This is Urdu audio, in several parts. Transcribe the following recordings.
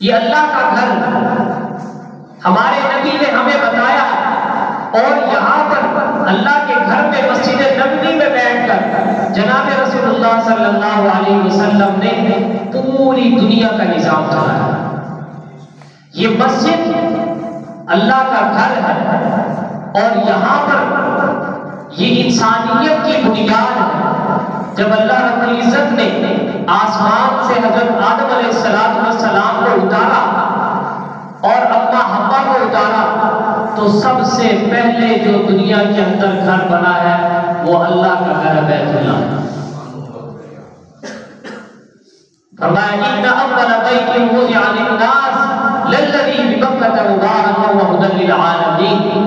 یہ اللہ کا گھر ہمارے نبی نے ہمیں بتایا، اور یہاں پر اللہ کے گھر میں مسجد نبوی میں بیٹھ کر جناب رسول اللہ صلی اللہ علیہ وسلم نے پوری دنیا کا نظام چلایا۔ یہ مسجد اللہ کا گھر ہے، اور یہاں پر یہ انسانیت کی بنیاد ہے۔ جب اللہ رب العزت نے آسمان سے حضرت آدم علیہ السلام کو اتارا اور اما حوا کو اتارا، تو سب سے پہلے جو دنیا کے اندر گھر بنا ہے وہ اللہ کا گھر ہے، بیت اللہ۔ فرمایا ان اول بیت وضع للناس للذی ببکۃ مبارکا وہدی للعالمین،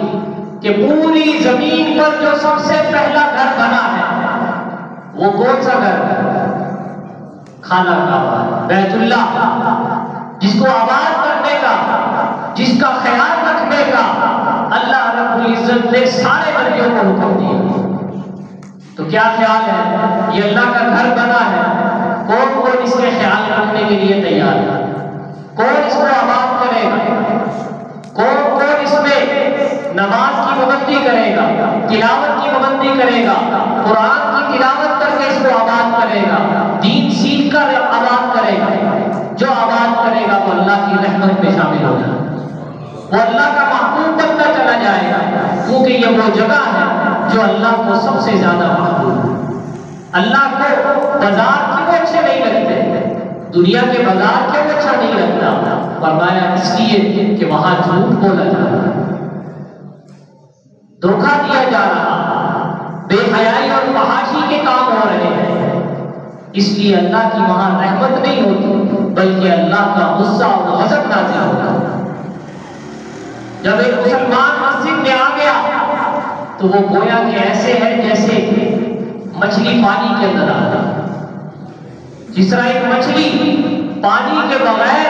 کہ پوری زمین پر جو سب سے پہلا گھر بنا ہے وہ کون سا گھر ہے؟ خانہ کعبہ، بیت اللہ، جس کو آباد کرنے کا، جس کا خیال رکھنے کا اللہ رب العزت نے سارے نبیوں کو حکم دیا۔ تو کیا خیال ہے؟ یہ اللہ کا گھر بنا ہے، کون کون اس کے خیال رکھنے کے لیے تیار ہے؟ کون اس کو آباد کرے گا؟ کون کون اس میں نماز کی پابندی کرے گا، تلاوت کی پابندی کرے گا، قرآن کی تلاوت کر کے اس کو آباد کرے گا، دین سیکھ کر آباد کرے گا؟ جو آباد کرے گا وہ اللہ کی رحمت میں شامل ہو جائے گا، وہ اللہ کا محبوب بنتا چلا جائے گا، کیونکہ یہ وہ جگہ ہے جو اللہ کو سب سے زیادہ محبوب ہے۔ اللہ کو بازار کیوں اچھے نہیں لگتے؟ دنیا کے بازار کیوں اچھا نہیں لگتا؟ فرمایا اس لیے کہ وہاں جھوٹ بولا جا رہا ہے، دھوکہ دیا جا رہا، بے حیائی اور فحاشی کے کام ہو رہے ہیں، اس لیے اللہ کی وہاں رحمت نہیں ہوتی بلکہ اللہ کا غصہ اور غضب نازل ہوتا ہے۔ جب ایک مسلمان مسجد میں آ گیا تو وہ گویا کہ ایسے ہے جیسے مچھلی پانی کے اندر آتا، جس طرح ایک مچھلی پانی کے بغیر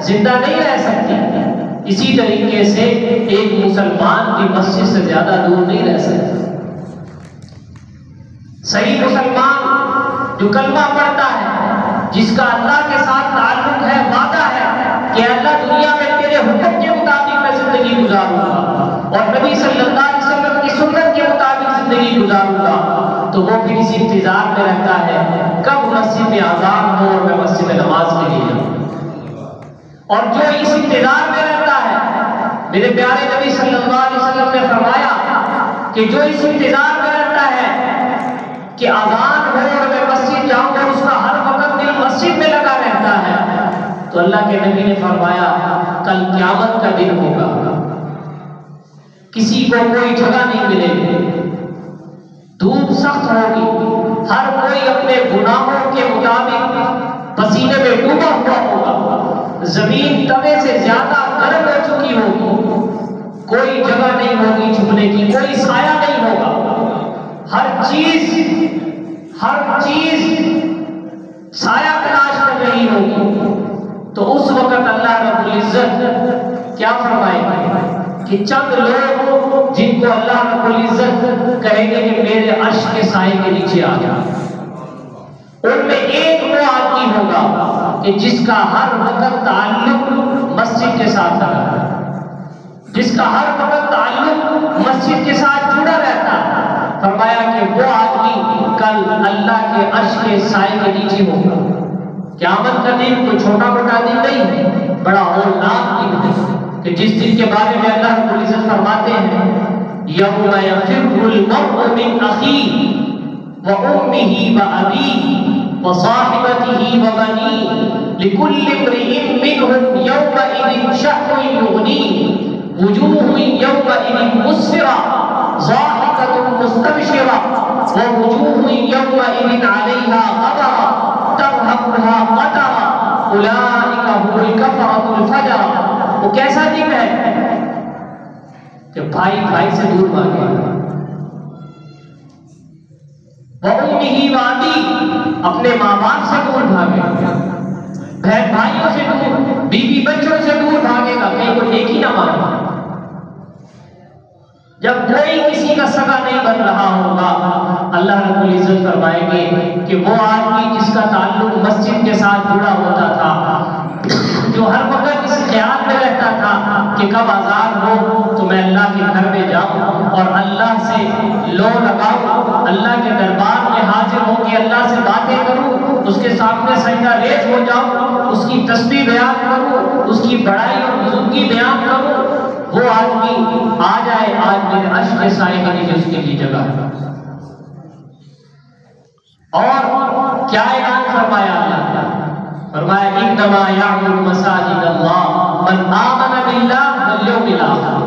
زندہ نہیں رہ سکتی، اسی طریقے سے ایک مسلمان کی مسجد سے زیادہ دور نہیں رہ سکتا۔ صحیح مسلمان جو کلمہ پڑھتا ہے، جس کا اللہ کے ساتھ تعلق ہے، وعدہ ہے کہ اللہ دنیا میں تیرے حکم کے مطابق میں زندگی گزاروں گا اور نبی صلی اللہ علیہ وسلم کی سنت کے مطابق زندگی گزاروں گا، تو وہ پھر اس انتظار میں رہتا ہے کب مسجد میں اذان ہو اور میں مسجد میں نماز کے لیے جاؤں۔ اور جو اس انتظار میں رہتا ہے، میرے پیارے نبی صلی اللہ علیہ وسلم نے فرمایا کہ جو اس انتظار میں رہتا ہے کہ اذان ہو اور میں مسجد جاؤں اور اس کا ہر وقت دل مسجد میں لگا رہتا ہے، تو اللہ کے نبی نے فرمایا کل قیامت کا دن ہوگا، کسی کو کوئی جگہ نہیں ملے گی، دھوپ سخت ہوگی، ہر کوئی اپنے گناہوں کے مطابق پسینے میں ڈوبا ہوا ہوگا، زمین توے سے زیادہ گرم ہو چکی ہوگی، کوئی جگہ نہیں ہوگی چھپنے کی، کوئی سایہ نہیں ہوگا، ہر چیز سایہ تلاش کر رہی ہوگی۔ تو اس وقت اللہ رب العزت کیا فرمائے گا کہ چند لوگ جن کو اللہ رب العزت کہیں گے کہ میرے عرش کے سائے کے نیچے آ جا، ان میں ایک وہ آدمی ہوگا کہ جس کا ہر وقت تعلق مسجد کے ساتھ ہے، جس کا ہر وقت تعلق مسجد کے ساتھ جڑا رہتا ہے۔ فرمایا کہ وہ آدمی کل اللہ کے عرش کے سائے کے نیچے ہوگا۔ قیامت کا دن کوئی چھوٹا موٹا دن نہیں، بڑا ہولناک دن ہے کہ جس دن کے بارے میں اللہ رب العزت فرماتے ہیں یوم یفر المرء من اخیہ وامہ وابیہ وصاحبتہ وبنیہ لکل امرئ منہم یومئذ شأن یغنیہ وجوہ یومئذ مسفرہ ضاحکۃ مستبشرہ ووجوہ یومئذ علیہا غبرہ ترہقها قترہ اولئک هم الکفرۃ الفجرہ۔ وہ کیسا دن ہے کہ بھائی بھائی سے دور بھاگے، وَأُمِّهِ وَأَبِيهِ اپنے ماں باپ سے دور بھاگے، بہن بھائیوں سے دور، بیوی بچوں سے دور بھاگے گا، کہیں کو نیکی نہ مانگے۔ جب کوئی کسی کا سگا نہیں بن رہا ہوگا، اللہ رب العزت فرمائیں گے کہ وہ آدمی جس کا تعلق مسجد کے ساتھ جڑا ہوتا تھا، جو جو ہر وقت اس خیال میں رہتا تھا کہ کب آزاد ہو تو میں اللہ کے گھر میں جاؤں اور اللہ سے لو لگاؤں، اللہ کے دربار میں حاضر ہوں کہ اللہ سے باتیں کروں، اس کے سامنے سجدہ ریز ہو جاؤں، اس کی تسبیح بیان کروں، اس کی بڑائی اور بزرگی بیان کروں، وہ آدمی آ جائے آج میرے عرش کے سائے کے نیچے اس کے لیے جگہ ہے۔ اور کیا اعلان فرمایا اللہ تعالیٰ؟ فرمایا انما یعمر مساجد اللہ من آمن باللہ والیوم الآخر،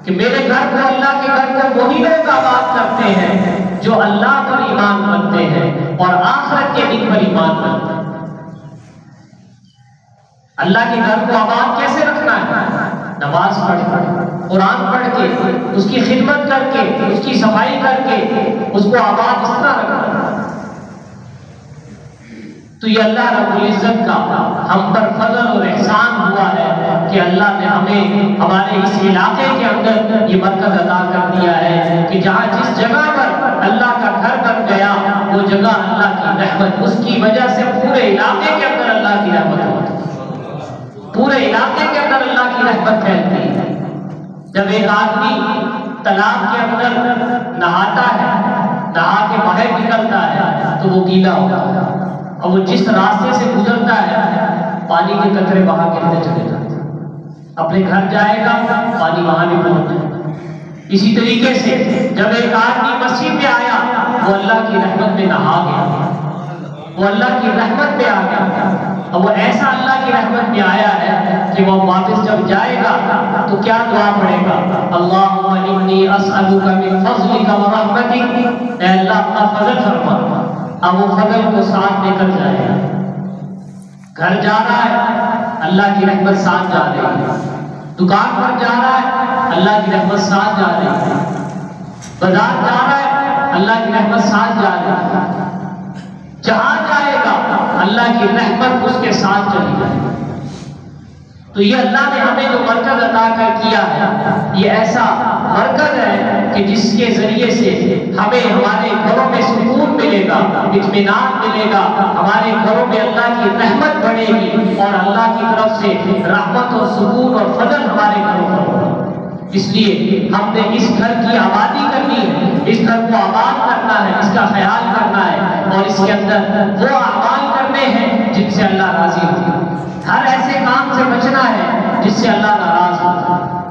کہ میرے گھر کو، اللہ کے گھر کو وہی لوگ آباد کرتے ہیں جو اللہ پر ایمان رکھتے ہیں اور آخرت کے دن پر ایمان رکھتے ہیں۔ اللہ کے گھر کو آباد کیسے رکھنا ہے؟ نماز پڑھ کے، قرآن پڑھ کے، اس کی خدمت کر کے، اس کی صفائی کر کے اس کو آباد اس طرح رکھنا ہے۔ تو یہ اللہ رب العزت کا ہم پر فضل اور احسان ہوا ہے کہ اللہ نے ہمیں ہمارے اس علاقے کے اندر یہ مرکز عطا کر دیا ہے کہ جہاں جس جگہ پر اللہ کا گھر بن گیا وہ جگہ اللہ کی رحمت، اس کی وجہ سے پورے علاقے کے اندر اللہ کی رحمت ہوتی ہے، پورے علاقے کے اندر اللہ کی رحمت پھیلتی ہے۔ جب ایک آدمی تالاب کے اندر نہاتا ہے، نہا کے باہر نکلتا ہے تو وہ گیلا ہوتا ہے، اور وہ جس راستے سے گزرتا ہے پانی کے قطرے وہاں گرتے چلے جاتے ہیں، اپنے گھر جائے گا پانی وہاں بھی پہنچ جائے گا۔ اسی طریقے سے جب ایک آدمی مسجد میں آیا وہ اللہ کی رحمت میں نہا گیا، وہ اللہ کی رحمت میں آ گیا، اور وہ ایسا اللہ کی رحمت میں آیا ہے کہ وہ واپس جب جائے گا تو کیا دعا پڑھے گا؟ اللہم انی اسألک من فضلک و رحمتک، اے اللہ اپنا فضل فرما۔ اب وہ فضل کو ساتھ لے کر جائے گا، گھر جا رہا ہے اللہ کی رحمت ساتھ جا رہی ہے، دکان پر جا رہا ہے اللہ کی رحمت ساتھ جا رہی ہے، بازار جا رہا ہے اللہ کی رحمت ساتھ جا رہی ہے، جہاں جائے گا اللہ کی رحمت اس کے ساتھ چلی جائے گی۔ تو یہ اللہ نے ہمیں جو مرکز عطا کر کیا ہے یہ ایسا مرکز ہے کہ جس کے ذریعے سے ہمیں ہمارے گھروں میں سکون ملے گا، اطمینان ملے گا، ہمارے گھروں میں اللہ کی رحمت بڑھے گی اور اللہ کی طرف سے رحمت اور سکون اور فضل ہمارے گھروں پر ہوگا۔ اس لیے ہم نے اس گھر کی آبادی کرنی ہے، اس گھر کو آباد کرنا ہے، اس کا خیال کرنا ہے اور اس کے اندر وہ اعمال کرنے ہیں جن سے اللہ راضی ہوتا ہے، ہر ایسے کام سے بچنا ہے جس سے اللہ ناراض ہوتا ہے۔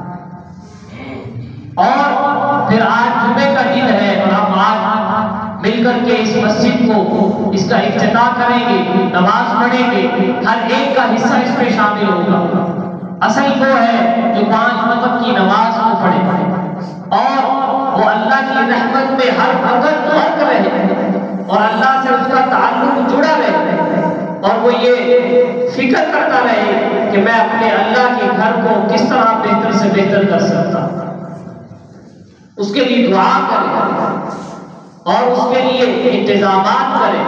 اور پھر آج جمعے کا دن ہے اور ہم آج مل کر کے اس مسجد کو اس کا افتتاح کریں گے، نماز پڑھیں گے، ہر ایک کا حصہ اس میں شامل ہوگا۔ اصل وہ ہے جو 5 وقت کی نماز کو پڑھے اور وہ اللہ کی رحمت میں ہر وقت غرق رہے اور اللہ سے اس کا تعلق جڑا رہے اور وہ یہ فکر کرتا رہے کہ میں اپنے اللہ کے گھر کو کس طرح بہتر سے بہتر کر سکتا ہوں، اس کے لیے دعا کرے اور اس کے لیے انتظامات کرے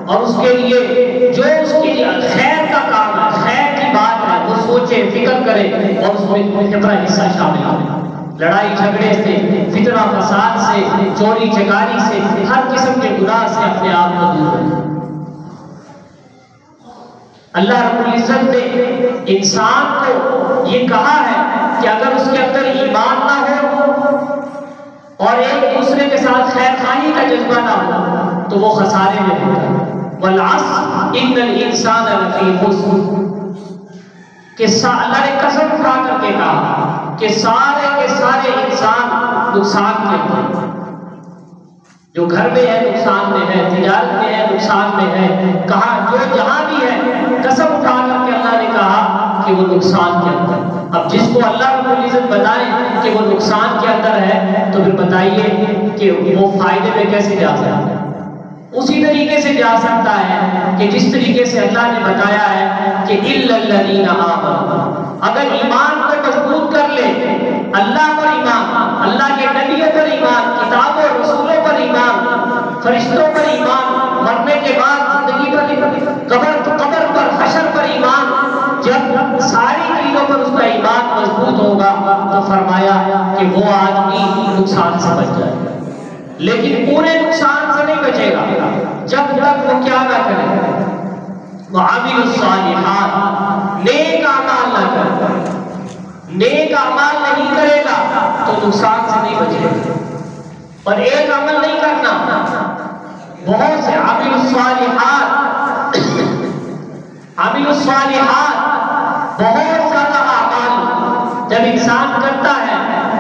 اور اس کے لیے جو اس کے لیے خیر کا کام ہے، خیر کی بات ہے، وہ سوچے، فکر کرے اور اس میں اپنا حصہ شامل کرے۔ لڑائی جھگڑے سے، فتنہ فساد سے، چوری چکاری سے، ہر قسم کے گناہ سے اپنے آپ کو دور رکھے۔ اللہ رب العزت نے انسان کو یہ کہا ہے کہ اگر اس کے اندر ایمان نہ ہو اور ایک دوسرے کے ساتھ خیر خواہی کا جذبہ نہ ہو تو وہ خسارے میں ہوتا ہے۔ والعصر ان الانسان لفی خسر، کہ اللہ نے قسم اٹھا کر کے کہا کہ سارے کے سارے انسان نقصان میں ہیں، جو گھر میں ہے نقصان میں ہے، تجارت میں ہے نقصان میں ہے، کہا جو جہاں بھی ہے قسم اٹھا کر کے اللہ نے کہا کہ وہ نقصان کے اندر۔ اب جس کو اللہ رب العزت بتائے کہ وہ نقصان کے اندر ہے تو پھر بتائیے کہ وہ فائدے میں کیسے جا سکتا ہے؟ اسی طریقے سے جا سکتا ہے کہ جس طریقے سے اللہ نے بتایا ہے کہ اِلَّا الَّذِينَ آمَنُوا، اگر ایمان کو مضبوط کر لے، اللہ پر ایمان، اللہ کے نبیوں پر ایمان، کتابوں اور رسولوں پر ایمان، فرشتوں پر ایمان، مرنے کے بعد زندگی پر، قبر پر، حشر پر ایمان، جب ساری چیزوں پر اس کا ایمان مضبوط ہوگا تو فرمایا کہ وہ آدمی نقصان سے بچ جائے گا، لیکن پورے نقصان سے نہیں بچے گا جب تک وہ کیا نہ کرے، وَعَمِلُوا الصَّالِحَاتِ، نیک اعمال نہیں کرے گا تو نقصان سے نہیں بچے گا. اور ایک عمل نہیں کرنا، بہت سے عامل الصالحات بہت زیادہ اعمال جب انسان کرتا ہے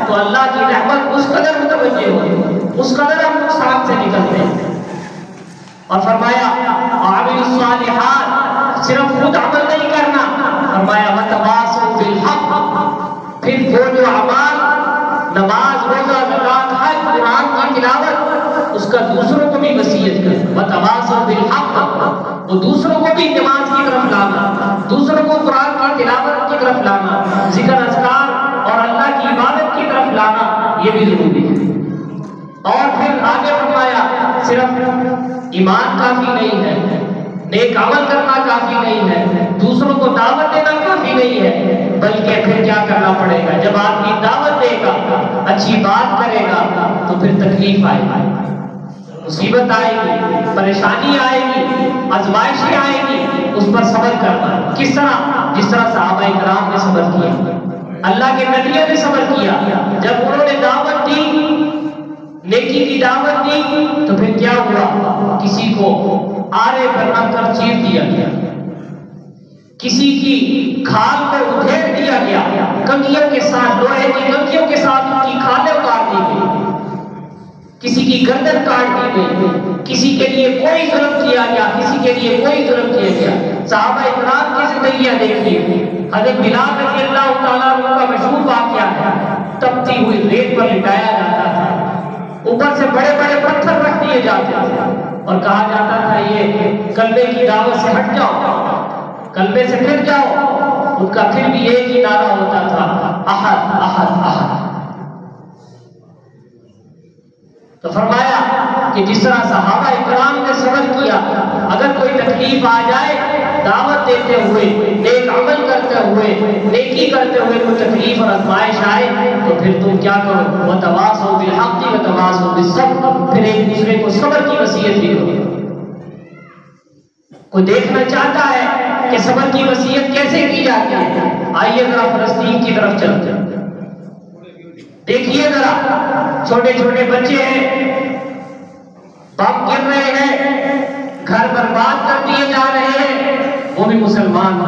تو اللہ کی رحمت اس قدر متوجہ ہوتی، اس قدر ہم نقصان سے نکلتے ہیں. اور فرمایا عامل الصالحات صرف خود عمل نہیں کرنا، فرمایا وتواصوا بالحق، پھر وہ جو اعمال نماز، روزہ، زکات، حج، قرآن کی تلاوت، اس کا دوسروں کو بھی وصیت کر. وتواصوا بالحق، وہ دوسروں کو بھی نماز کی طرف لانا، دوسروں کو قرآن کی تلاوت کی طرف لانا، ذکر اذکار اور اللہ کی عبادت کی طرف لانا، یہ بھی ضروری ہے. اور پھر آگے فرمایا صرف ایمان کافی نہیں ہے، نیک عمل کرنا کافی نہیں ہے، دوسروں کو دعوت دینا کافی نہیں ہے، بلکہ پھر کیا کرنا پڑے گا؟ جب آدمی دعوت دے گا، اچھی بات کرے گا تو پھر تکلیف آئے گی، مصیبت آئے گی، پریشانی آئے گی، آزمائشیں آئے گی، اس پر صبر کرنا. کس طرح؟ جس طرح صحابہ کرام نے صبر کیا، اللہ کے نبیوں نے صبر کیا. جب انہوں نے دعوت دی، نیکی کی دعوت دی، تو پھر کیا ہوا؟ کسی کو آرے پر رکھ کر چیر دیا گیا، کسی کی کھال کو ادھیڑ دیا گیا، کنگھیوں کے ساتھ، لوہے کی کنگھیوں کے ساتھ ان کی کھالیں اتار دی گئی، کسی کی گردن کاٹ دی گئی، کسی کے لیے کوئی ظلم کیا گیا، کسی کے لیے کوئی ظلم کیا گیا. صحابہ اکرام کی زندگیاں دیکھیے. حضرت بلال رضی اللہ تعالیٰ عنہ کا مشہور واقعہ ہے، تپتی ہوئی ریت پر لٹایا جاتا تھا، اوپر سے بڑے بڑے پتھر رکھ دیے جاتے تھے اور کہا جاتا تھا یہ کلمے کی دعوت سے ہٹ جاؤ، کلمے سے پھر جاؤ. ان کا پھر بھی ایک ہی نعرہ ہوتا تھا، احد احد احد. تو فرمایا کہ جس طرح صحابہ اکرام نے صبر کیا، اگر کوئی تکلیف آ جائے، دعوت دیتے ہوئے، نیک عمل کرتے ہوئے، نیکی کرتے ہوئے کوئی تکلیف اور آزمائش آئے تو پھر تم کیا کرو؟ وتواصوا بالحق وتواصوا بالصبر، پھر ایک دوسرے کو صبر کی وصیت بھی کرو. کوئی دیکھنا چاہتا ہے کہ صبر کی وصیت کیسے کی جاتی ہے؟ آئیے ذرا فلسطین کی طرف چلتے ہیں. دیکھیے ذرا، چھوٹے چھوٹے بچے ہیں، بم گر رہے ہیں، گھر برباد کر دیے جا رہے ہیں، وہ بھی مسلمان.